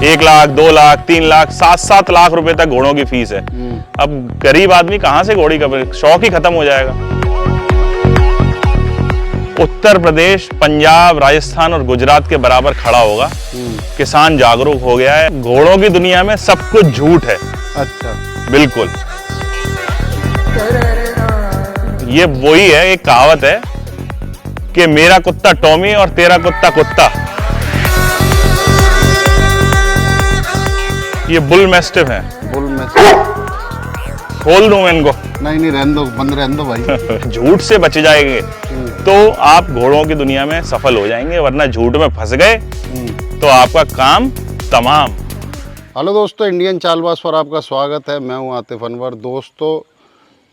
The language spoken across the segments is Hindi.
1 लाख 2 लाख 3 लाख 7-7 लाख रुपए तक घोड़ों की फीस है। अब गरीब आदमी कहां से घोड़ी का शौक ही खत्म हो जाएगा। उत्तर प्रदेश, पंजाब, राजस्थान और गुजरात के बराबर खड़ा होगा। किसान जागरूक हो गया है। घोड़ों की दुनिया में सब कुछ झूठ है। अच्छा, बिल्कुल। ये वही है, एक कहावत है कि मेरा कुत्ता टॉमी और तेरा कुत्ता कुत्ता। ये बुल मैस्टिफ है। बुल में खोल दूं मैं इनको? नहीं रहने दो, बंद रहने दो भाई। झूठ से बच जाएंगे तो आप घोड़ों की दुनिया में सफल हो जाएंगे, वरना झूठ में फंस गए तो आपका काम तमाम। हेलो दोस्तों, इंडियन चालबाज पर आपका स्वागत है। मैं हूं आतिफ अनवर। दोस्तों,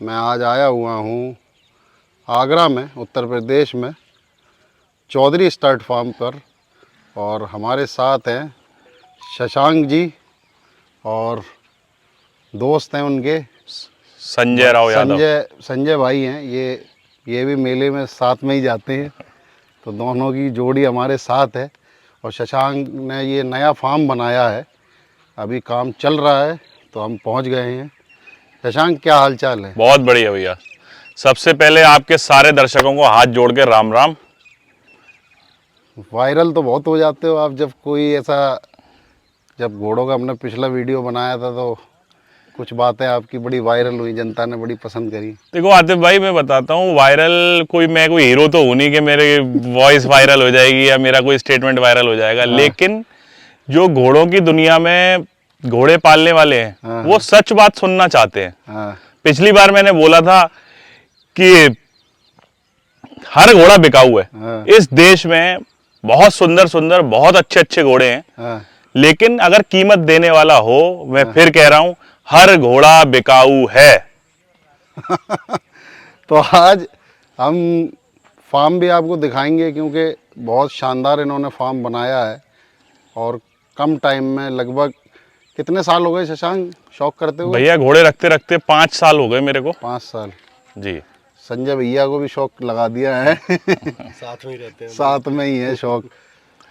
मैं आज आया हुआ हूं आगरा में, उत्तर प्रदेश में, चौधरी स्टड फार्म पर। और हमारे साथ हैं शशांक जी और दोस्त हैं उनके संजय राव यादव। संजय भाई हैं। ये भी मेले में साथ में ही जाते हैं, तो दोनों की जोड़ी हमारे साथ है। और शशांक ने ये नया फार्म बनाया है, अभी काम चल रहा है, तो हम पहुंच गए हैं। शशांक, क्या हाल चाल है? बहुत बढ़िया भैया। सबसे पहले आपके सारे दर्शकों को हाथ जोड़ के राम राम। वायरल तो बहुत हो जाते हो आप। जब कोई ऐसा, जब घोड़ों का हमने पिछला वीडियो बनाया था तो कुछ बातें आपकी बड़ी वायरल हुई, जनता ने बड़ी पसंद करी। देखो आतिफ भाई, मैं बताता हूँ, वायरल मैं कोई हीरो तो हूँ नहीं कि मेरे वॉइस वायरल हो जाएगी या मेरा कोई स्टेटमेंट वायरल हो जाएगा। लेकिन जो घोड़ों की दुनिया में घोड़े पालने वाले हैं वो सच बात सुनना चाहते हैं। पिछली बार मैंने बोला था कि हर घोड़ा बिकाऊ है। इस देश में बहुत सुंदर सुंदर, बहुत अच्छे अच्छे घोड़े हैं, लेकिन अगर कीमत देने वाला हो, मैं फिर कह रहा हूं, हर घोड़ा बिकाऊ है। तो आज हम फार्म भी आपको दिखाएंगे, क्योंकि बहुत शानदार इन्होंने फार्म बनाया है। और कम टाइम में, लगभग कितने साल हो गए शशांक शौक करते हुए? भैया घोड़े रखते रखते 5 साल हो गए मेरे को। 5 साल जी। संजय भैया को भी शौक लगा दिया है। साथ में ही रहते हैं, साथ में ही है शौक।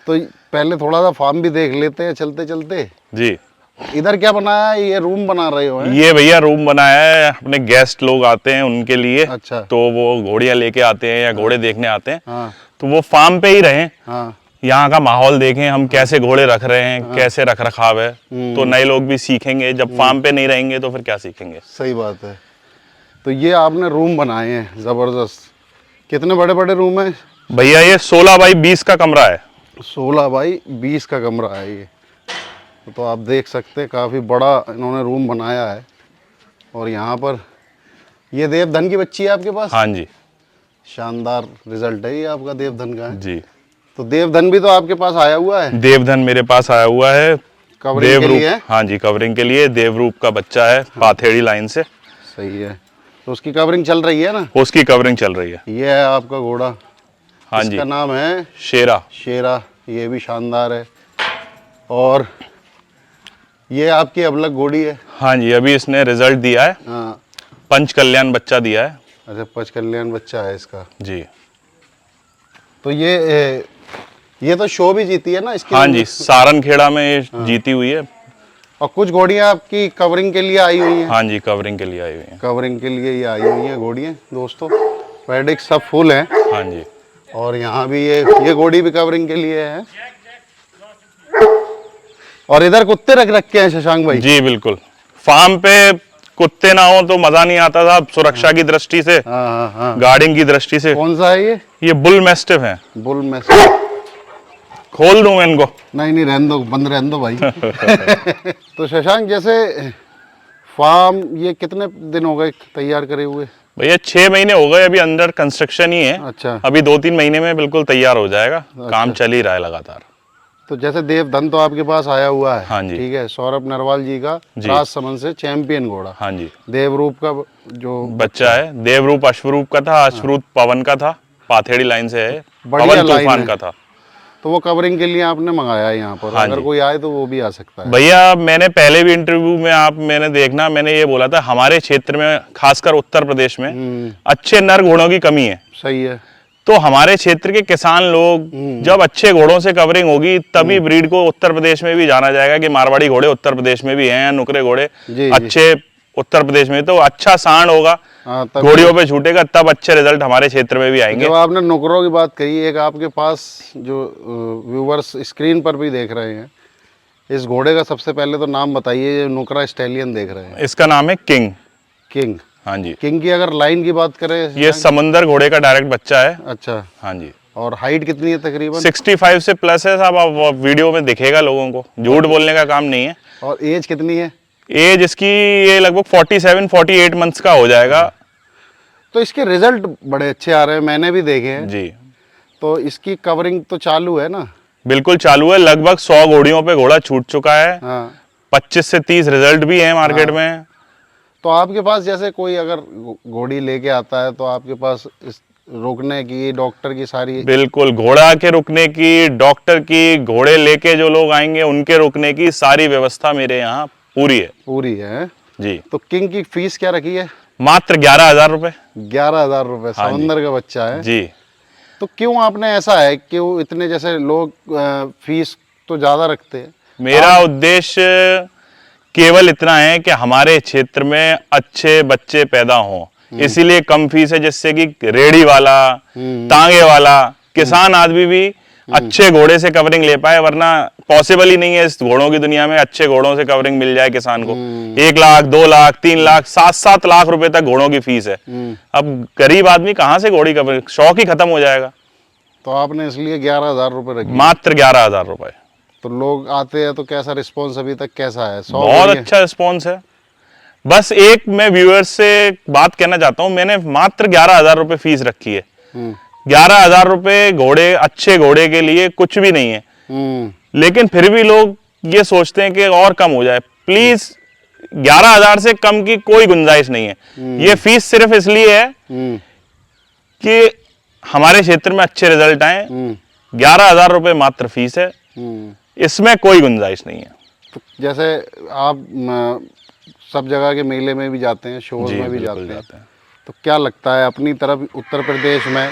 तो पहले थोड़ा सा फार्म भी देख लेते हैं चलते चलते। जी। इधर क्या बनाया है? ये रूम बना रहे हो? ये भैया रूम बनाया है, अपने गेस्ट लोग आते हैं उनके लिए। अच्छा। तो वो घोड़ियां लेके आते हैं या घोड़े देखने आते हैं। हाँ। तो वो फार्म पे ही रहें, हाँ। यहाँ का माहौल देखें, हम कैसे घोड़े रख रहे हैं, कैसे रख रखाव है, तो नए लोग भी सीखेंगे। जब फार्म पे नहीं रहेंगे तो फिर क्या सीखेंगे? सही बात है। तो ये आपने रूम बनाए हैं जबरदस्त। कितने बड़े बड़े रूम हैं भैया? ये 16 बाई 20 का कमरा है। 16 बाई 20 का कमरा है ये। तो आप देख सकते हैं, काफ़ी बड़ा इन्होंने रूम बनाया है। और यहाँ पर ये देवधन की बच्ची है आपके पास? हाँ जी। शानदार रिजल्ट है ये आपका देवधन का है। जी। तो देवधन भी तो आपके पास आया हुआ है? देवधन मेरे पास आया हुआ है कवरिंग के लिए? हाँ जी, कवरिंग के लिए। देवरूप का बच्चा है, पाथेड़ी लाइन से। सही है। तो उसकी कवरिंग चल रही है ना? उसकी कवरिंग चल रही है। ये है आपका घोड़ा। हाँ जी। इसका नाम है शेरा। शेरा। ये भी शानदार है। और ये आपकी अबलग घोड़ी है? हाँ जी, अभी इसने रिजल्ट दिया है। हाँ। पंच कल्याण बच्चा दिया है। अच्छा, पंच कल्याण बच्चा है इसका। जी। तो ये तो शो भी जीती है ना इसकी? हाँ जी, सारनखेड़ा में ये जीती हुई है। और कुछ घोड़ियाँ आपकी कवरिंग के लिए आई हुई हैं? हाँ जी, कवरिंग के लिए आई हुई है। कवरिंग के लिए ये आई हुई हैं घोड़ियाँ दोस्तों। पैडिक सब फुल हैं। हाँ जी। और यहाँ भी ये घोड़ी भी कवरिंग के लिए है। और इधर कुत्ते रख रखे हैं शशांक भाई? जी बिल्कुल। फार्म पे कुत्ते ना हो तो मजा नहीं आता था, सुरक्षा की दृष्टि से, गार्डिंग की दृष्टि से। कौन सा है ये? ये बुल मैस्टिफ है। Bull mastiff. खोल दूं मैं इनको? नहीं रहने दो, बंद रहने दो भाई। तो शशांक, जैसे फार्म ये कितने दिन हो गए तैयार करे हुए? भैया 6 महीने हो गए, अभी अंडर कंस्ट्रक्शन ही है। अच्छा। अभी 2-3 महीने में बिल्कुल तैयार हो जाएगा। अच्छा। काम चल ही रहा है लगातार। तो जैसे देवधन तो आपके पास आया हुआ है? हाँ जी। ठीक है। सौरभ नरवाल जी का राजसमंद से चैंपियन घोड़ा। हाँ जी। देवरूप का जो बच्चा है, देवरूप अश्वरूप का था, अश्वरूप पवन का था, पाथेड़ी लाइन से है, बढ़िया पवन लाइन तूफान है। का था। तो वो कवरिंग के लिए आपने मंगाया है यहाँ पर? हाँ अगर जी। कोई आए तो वो भी आ सकता है? भैया मैंने पहले भी इंटरव्यू में मैंने ये बोला था, हमारे क्षेत्र में खासकर उत्तर प्रदेश में अच्छे नर घोड़ों की कमी है। सही है। तो हमारे क्षेत्र के किसान लोग जब अच्छे घोड़ों से कवरिंग होगी तभी ब्रीड को उत्तर प्रदेश में भी जाना जाएगा कि मारवाड़ी घोड़े उत्तर प्रदेश में भी हैं, नुकरे घोड़े जी। अच्छे उत्तर प्रदेश में, तो अच्छा सांड होगा, हाँ, तब घोड़ियों पे छूटेगा, तब अच्छे रिजल्ट हमारे क्षेत्र में भी आएंगे। जब आपने नुकरों की बात कही, एक आपके पास जो व्यूवर्स स्क्रीन पर भी देख रहे हैं, इस घोड़े का सबसे पहले तो नाम बताइए, जो नुकरा स्टैलियन देख रहे हैं। इसका नाम है किंग। किंग। हाँ जी। किंग की अगर लाइन की बात करें, ये समुंदर घोड़े का डायरेक्ट बच्चा है। अच्छा। हाँ जी। और हाइट कितनी है तकरीबन? 65 से प्लस है साहब, आप वीडियो में दिखेगा लोगों को, झूठ बोलने का काम नहीं है। और एज कितनी है? एज इसकी ये लगभग 47-48 मंथ्स का हो जाएगा। तो इसके रिजल्ट बड़े अच्छे आ रहे हैं, मैंने भी देखे हैं जी। तो इसकी कवरिंग तो चालू है ना? बिल्कुल चालू है, लगभग 100 घोड़ियों पे घोड़ा छूट चुका है। हाँ। 25 से 30 रिजल्ट भी है मार्केट में। तो आपके पास जैसे कोई अगर घोड़ी लेके आता है तो आपके पास इस रोकने की, डॉक्टर की सारी? बिल्कुल, घोड़ा के रुकने की, डॉक्टर की, घोड़े लेके जो लोग आएंगे उनके रुकने की सारी व्यवस्था मेरे यहाँ पूरी है। पूरी है जी। तो किंग की फीस क्या रखी है? मात्र 11,000 रुपए। 11,000 रुपए? हाँ समंदर का बच्चा है जी। तो क्यों आपने ऐसा है, क्यों इतने जैसे लोग फीस तो ज्यादा रखते हैं? मेरा उद्देश्य केवल इतना है कि हमारे क्षेत्र में अच्छे बच्चे पैदा हों, इसीलिए कम फीस है, जिससे कि रेडी वाला, तांगे वाला किसान आदमी भी अच्छे घोड़े से कवरिंग ले पाए, वरना पॉसिबल ही नहीं है इस घोड़ों की दुनिया में अच्छे घोड़ों से कवरिंग मिल जाए किसान को। 1 लाख, 2 लाख, 3 लाख, 7-7 लाख रुपए तक घोड़ों की फीस है। अब गरीब आदमी कहाँ से घोड़ी कवरिंग, शौक ही खत्म हो जाएगा। तो आपने इसलिए 11,000 रुपए रखे? मात्र 11,000 रुपए। तो लोग आते हैं तो कैसा रिस्पॉन्स अभी तक कैसा है? 100 बहुत अच्छा रिस्पॉन्स है। बस एक मैं व्यूअर्स से बात कहना चाहता हूँ, मैंने मात्र 11,000 रुपए फीस रखी है। 11,000 रुपए घोड़े, अच्छे घोड़े के लिए कुछ भी नहीं है, लेकिन फिर भी लोग ये सोचते हैं कि और कम हो जाए। प्लीज 11,000 से कम की कोई गुंजाइश नहीं है। ये फीस सिर्फ इसलिए है कि हमारे क्षेत्र में अच्छे रिजल्ट आए। 11,000 रुपए मात्र फीस है, इसमें कोई गुंजाइश नहीं है। तो जैसे आप सब जगह के मेले में भी जाते हैं, शोज में भी जाते हैं, तो क्या लगता है अपनी तरफ उत्तर प्रदेश में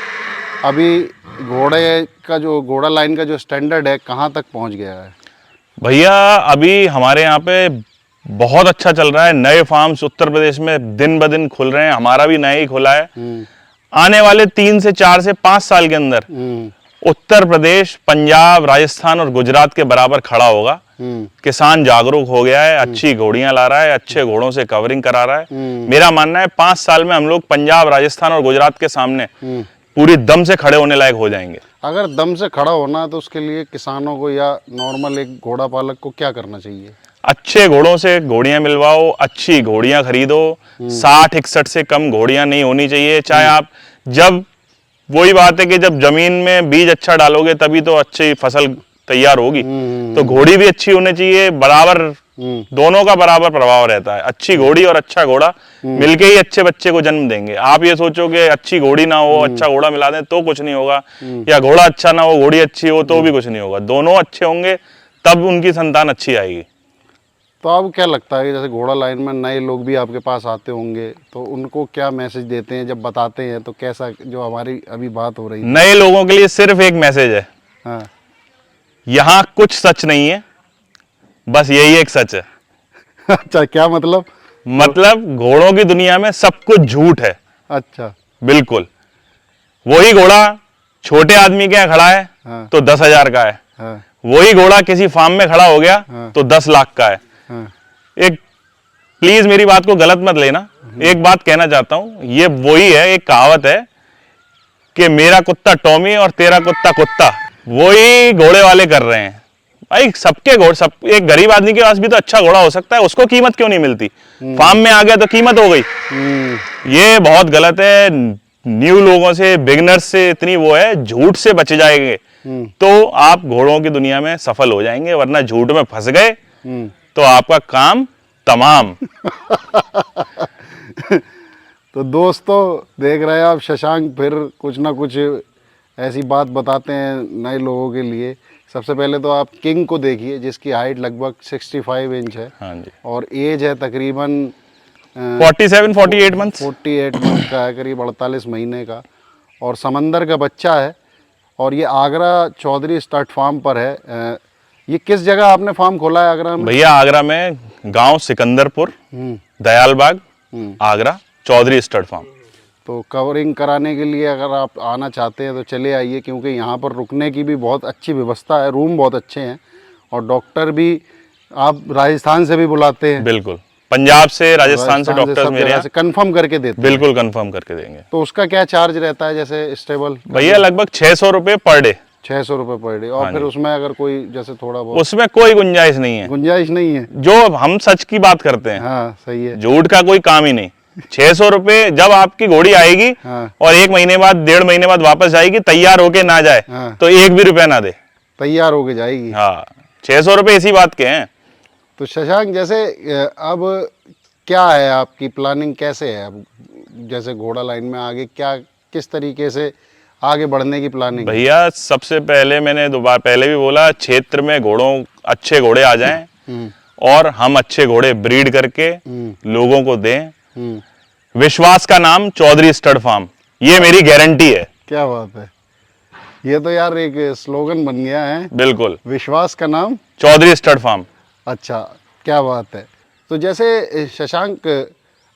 अभी घोड़ा लाइन का जो स्टैंडर्ड है कहाँ तक पहुँच गया है? भैया अभी हमारे यहाँ पे बहुत अच्छा चल रहा है। नए फार्म्स उत्तर प्रदेश में दिन ब दिन खुल रहे हैं, हमारा भी नया ही खुला है। आने वाले 3 से 4 से 5 साल के अंदर उत्तर प्रदेश, पंजाब, राजस्थान और गुजरात के बराबर खड़ा होगा। किसान जागरूक हो गया है, अच्छी घोड़ियां ला रहा है, अच्छे घोड़ों से कवरिंग करा रहा है। मेरा मानना है 5 साल में हम लोग पंजाब, राजस्थान और गुजरात के सामने पूरी दम से खड़े होने लायक हो जाएंगे। अगर दम से खड़ा होना है तो उसके लिए किसानों को या नॉर्मल एक घोड़ा पालक को क्या करना चाहिए? अच्छे घोड़ों से घोड़ियां मिलवाओ, अच्छी घोड़ियां खरीदो। 60-61 से कम घोड़ियां नहीं होनी चाहिए। चाहे आप, जब वही बात है कि जब जमीन में बीज अच्छा डालोगे तभी तो अच्छी फसल तैयार होगी। तो घोड़ी भी अच्छी होनी चाहिए, बराबर दोनों का बराबर प्रभाव रहता है। अच्छी घोड़ी और अच्छा घोड़ा मिलके ही अच्छे बच्चे को जन्म देंगे। आप ये सोचो कि अच्छी घोड़ी ना हो, अच्छा घोड़ा मिला दें तो कुछ नहीं होगा, या घोड़ा अच्छा ना हो, घोड़ी अच्छी हो तो भी कुछ नहीं होगा। दोनों अच्छे होंगे तब उनकी संतान अच्छी आएगी। तो आपको क्या लगता है कि जैसे घोड़ा लाइन में नए लोग भी आपके पास आते होंगे तो उनको क्या मैसेज देते हैं जब बताते हैं, तो कैसा, जो हमारी अभी बात हो रही है? नए लोगों के लिए सिर्फ एक मैसेज है, हाँ। यहाँ कुछ सच नहीं है, बस यही एक सच है। अच्छा, क्या मतलब? मतलब घोड़ों की दुनिया में सब कुछ झूठ है। अच्छा। बिल्कुल। वही घोड़ा छोटे आदमी के यहाँ खड़ा है हाँ। तो 10,000 का है। हाँ। वही घोड़ा किसी फार्म में खड़ा हो गया हाँ। तो 10 लाख का है। हाँ। एक प्लीज मेरी बात को गलत मत लेना, एक बात कहना चाहता हूं, ये वही है, एक कहावत है कि मेरा कुत्ता टॉमी और तेरा कुत्ता कुत्ता, वही घोड़े वाले कर रहे हैं। भाई सबके घोड़े, सब, एक गरीब आदमी के पास भी तो अच्छा घोड़ा हो सकता है, उसको कीमत क्यों नहीं मिलती? फार्म में आ गया तो कीमत हो गई। ये बहुत गलत है। न्यू लोगों से, बिगिनर्स से इतनी वो है, झूठ से बच जाएंगे तो आप घोड़ों की दुनिया में सफल हो जाएंगे, वरना झूठ में फंस गए तो आपका काम तमाम। तो दोस्तों देख रहे हैं आप, शशांक फिर कुछ ना कुछ ऐसी बात बताते हैं नए लोगों के लिए। सबसे पहले तो आप किंग को देखिए जिसकी हाइट लगभग 65 इंच है। हाँ जी। और एज है तकरीबन 47-48 मंथ्स। 48 मंथ का है, करीब 48 महीने का। और समंदर का बच्चा है। और ये आगरा चौधरी स्टड फार्म पर है। ये किस जगह आपने फार्म खोला है आगरा में? भैया आगरा में गांव सिकंदरपुर, दयालबाग, आगरा, चौधरी स्टड फार्म। तो कवरिंग कराने के लिए अगर आप आना चाहते हैं तो चले आइए, क्योंकि यहाँ पर रुकने की भी बहुत अच्छी व्यवस्था है, रूम बहुत अच्छे हैं और डॉक्टर भी आप राजस्थान से भी बुलाते हैं। बिल्कुल, पंजाब से, राजस्थान से डॉक्टर्स मेरे यहाँ कंफर्म करके देते हैं। बिल्कुल कंफर्म करके देंगे। तो उसका क्या चार्ज रहता है जैसे स्टेबल? भैया लगभग 600 रुपये पर डे। 600 रुपये पर डे। और फिर उसमें अगर कोई जैसे थोड़ा बहुत उसमें कोई गुंजाइश नहीं है, गुंजाइश नहीं है? जो हम सच की बात करते हैं। हाँ सही है। झूठ का कोई काम ही नहीं। 600 रुपये जब आपकी घोड़ी आएगी हाँ। और 1 महीने बाद, 1.5 महीने बाद वापस जाएगी, तैयार होके ना जाए हाँ। तो 1 भी रुपया ना दे। तैयार होके जाएगी। हाँ, 600 रुपये इसी बात के हैं। तो शशांक जैसे अब क्या है आपकी प्लानिंग, कैसे है अब जैसे घोड़ा लाइन में आगे क्या किस तरीके से आगे बढ़ने की प्लानिंग? भैया सबसे पहले मैंने दोबारा पहले भी बोला, क्षेत्र में अच्छे घोड़े आ जाएं और हम अच्छे घोड़े ब्रीड करके लोगों को दें। विश्वास का नाम चौधरी स्टड फार्म, ये मेरी गारंटी है। क्या बात है, ये तो यार एक स्लोगन बन गया है। बिल्कुल, विश्वास का नाम चौधरी स्टड फार्म। अच्छा, क्या बात है। तो जैसे शशांक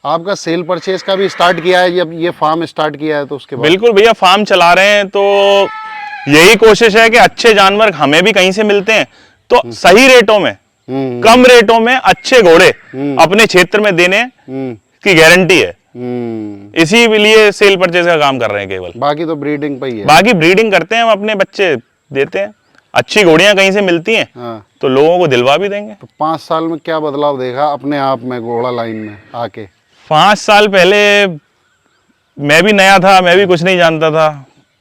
आपका सेल परचेज का भी स्टार्ट किया है, जब ये फार्म स्टार्ट किया है तो उसके बाद? बिल्कुल भैया, फार्म चला रहे हैं तो यही कोशिश है कि अच्छे जानवर हमें भी कहीं से मिलते हैं तो सही रेटों में, कम रेटों में अच्छे घोड़े अपने क्षेत्र में देने की गारंटी है। इसी लिए सेल परचेज का काम कर रहे हैं केवल। बाकी तो ब्रीडिंग पे ही है। बाकी ब्रीडिंग करते हैं हम, अपने बच्चे देते हैं। अच्छी घोड़ियां कहीं से मिलती हैं हाँ। तो लोगों को दिलवा भी देंगे। तो 5 साल में क्या बदलाव देखा अपने आप में घोड़ा लाइन में आके? 5 साल पहले मैं भी नया था, मैं भी कुछ नहीं जानता था,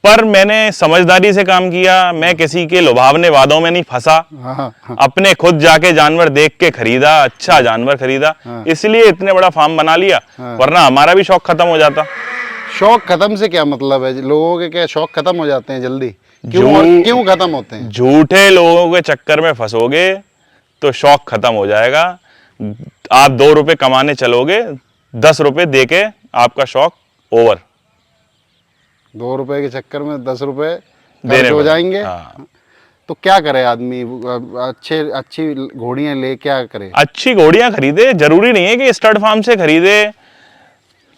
पर मैंने समझदारी से काम किया। मैं किसी के लुभावने वादों में नहीं फंसा। हाँ। अपने खुद जाके जानवर देख के खरीदा, अच्छा जानवर खरीदा। इसलिए इतने बड़ा फार्म बना लिया, वरना हमारा भी शौक खत्म हो जाता। शौक खत्म से क्या मतलब है? लोगों के क्या शौक खत्म हो जाते हैं जल्दी? क्यों खत्म होते हैं? झूठे लोगों के चक्कर में फंसोगे तो शौक खत्म हो जाएगा। आप 2 रुपए कमाने चलोगे, 10 रुपए देके आपका शौक ओवर। 2 रुपए के चक्कर में 10 रुपए देने खर्च हो जाएंगे। हाँ। तो क्या करे आदमी? अच्छी घोड़ियां ले क्या करे? अच्छी घोड़ियां खरीदे, जरूरी नहीं है कि स्टड फार्म से खरीदे।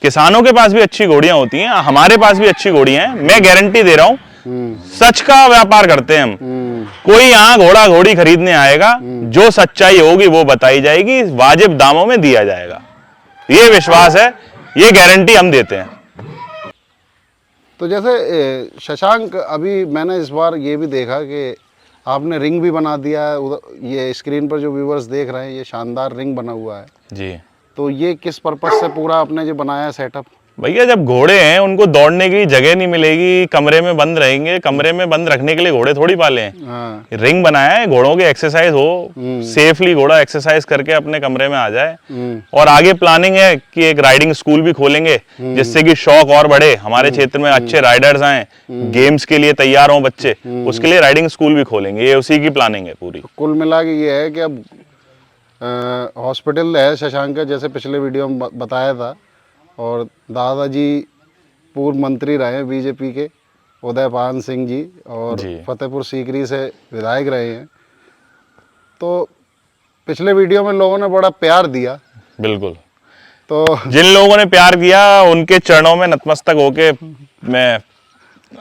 किसानों के पास भी अच्छी घोड़ियां होती हैं, हमारे पास भी अच्छी घोड़ियां हैं। मैं गारंटी दे रहा हूं, सच का व्यापार करते हैं हम। कोई यहाँ घोड़ा घोड़ी खरीदने आएगा, जो सच्चाई होगी वो बताई जाएगी, वाजिब दामों में दिया जाएगा। ये विश्वास है, ये गारंटी हम देते हैं। तो जैसे शशांक, अभी मैंने इस बार ये भी देखा कि आपने रिंग भी बना दिया है। उधर ये स्क्रीन पर जो व्यूवर्स देख रहे हैं, ये शानदार रिंग बना हुआ है जी। तो ये किस पर्पस से पूरा आपने जो बनाया है सेटअप? भैया जब घोड़े हैं, उनको दौड़ने की जगह नहीं मिलेगी, कमरे में बंद रहेंगे। कमरे में बंद रखने के लिए घोड़े थोड़ी पाले हैं। हाँ। रिंग बनाया है, घोड़ों की एक्सरसाइज हो, सेफली घोड़ा एक्सरसाइज करके अपने कमरे में आ जाए। और आगे प्लानिंग है कि एक राइडिंग स्कूल भी खोलेंगे, जिससे कि शौक और बढ़े, हमारे क्षेत्र में अच्छे राइडर्स आए, गेम्स के लिए तैयार हों बच्चे, उसके लिए राइडिंग स्कूल भी खोलेंगे। ये उसी की प्लानिंग है पूरी। तो कुल मिला के ये है कि अब हॉस्पिटल है शशांक का, जैसे पिछले वीडियो में बताया था। और दादाजी पूर्व मंत्री रहे हैं बीजेपी के, उदयपान सिंह जी, और फतेहपुर सीकरी से विधायक रहे हैं। तो पिछले वीडियो में लोगों ने बड़ा प्यार दिया। बिल्कुल। तो जिन लोगों ने प्यार किया उनके चरणों में नतमस्तक होके मैं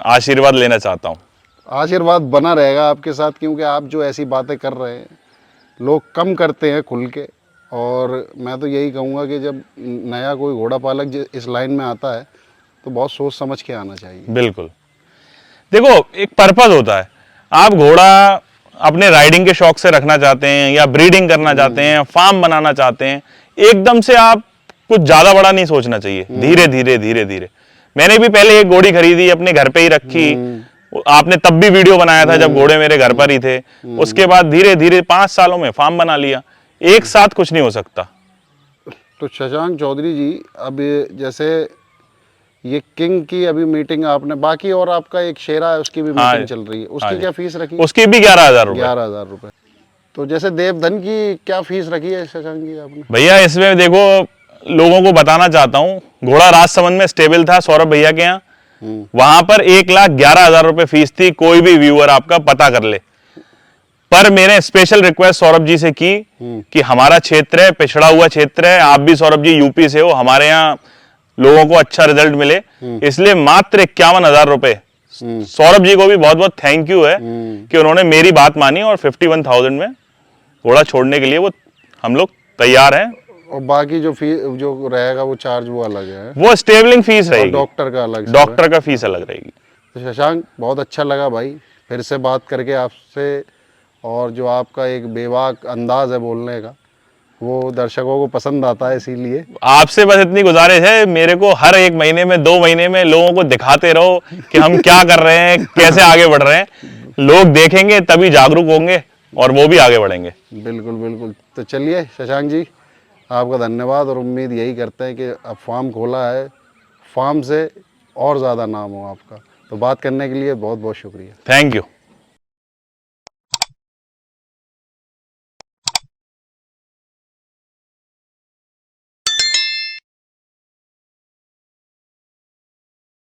आशीर्वाद लेना चाहता हूँ। आशीर्वाद बना रहेगा आपके साथ, क्योंकि आप जो ऐसी बातें कर रहे हैं लोग कम करते हैं खुल के। और मैं तो यही कहूँगा कि जब नया कोई घोड़ा पालक इस लाइन में आता है तो बहुत सोच समझ के आना चाहिए। बिल्कुल। देखो, एक पर्पस होता है। आप घोड़ा अपने राइडिंग के शौक से रखना चाहते हैं या ब्रीडिंग करना चाहते हैं, फार्म बनाना चाहते हैं, एकदम से आप कुछ ज़्यादा बड़ा नहीं सोचना चाहिए। धीरे धीरे धीरे धीरे। मैंने भी पहले एक घोड़ी खरीदी, अपने घर पे ही रखी। आपने तब भी वीडियो बनाया था जब घोड़े मेरे घर पर ही थे। उसके बाद धीरे धीरे 5 सालों में फार्म बना लिया। एक साथ कुछ नहीं हो सकता। तो शशांक चौधरी जी, अब जैसे ये किंग की अभी मीटिंग आपने, बाकी और आपका एक शेरा है उसकी भी मीटिंग चल रही है, उसकी क्या फीस रखी? उसकी भी 11,000 रुपये। 11,000 रुपये। तो जैसे देवधन की क्या फीस रखी है शशांक जी आपने? भैया इसमें देखो, लोगों को बताना चाहता हूँ, घोड़ा राजसमंद में स्टेबल था सौरभ भैया के यहाँ। वहां पर 1,11,000 रुपए फीस थी। कोई भी व्यूअर आपका पता कर ले। पर मैंने स्पेशल रिक्वेस्ट सौरभ जी से की कि हमारा क्षेत्र है, पिछड़ा हुआ क्षेत्र है, आप भी सौरभ जी यूपी से हो, हमारे यहाँ लोगों को अच्छा रिजल्ट मिले, इसलिए मात्र 51,000 रुपए। सौरभ जी को भी बहुत बहुत थैंक यू है कि उन्होंने मेरी बात मानी और 51,000 में घोड़ा छोड़ने के लिए वो हम लोग तैयार हैं। और बाकी जो फी जो रहेगा वो चार्ज वो अलग है, वो स्टेबलिंग फीस और रहेगी, डॉक्टर का अलग से डॉक्टर का फीस अलग रहेगी। है। तो शशांक, बहुत अच्छा लगा भाई फिर से बात करके आपसे, और जो आपका एक बेबाक अंदाज है बोलने का वो दर्शकों को पसंद आता है, इसीलिए आपसे बस इतनी गुजारिश है, मेरे को हर 1 महीने में 2 महीने में लोगों को दिखाते रहो कि हम क्या कर रहे हैं, कैसे आगे बढ़ रहे हैं। लोग देखेंगे तभी जागरूक होंगे और वो भी आगे बढ़ेंगे। बिल्कुल बिल्कुल। तो चलिए शशांक जी, आपका धन्यवाद, और उम्मीद यही करते हैं कि अब फार्म खोला है, फार्म से और ज़्यादा नाम हो आपका। तो बात करने के लिए बहुत बहुत शुक्रिया। Thank you.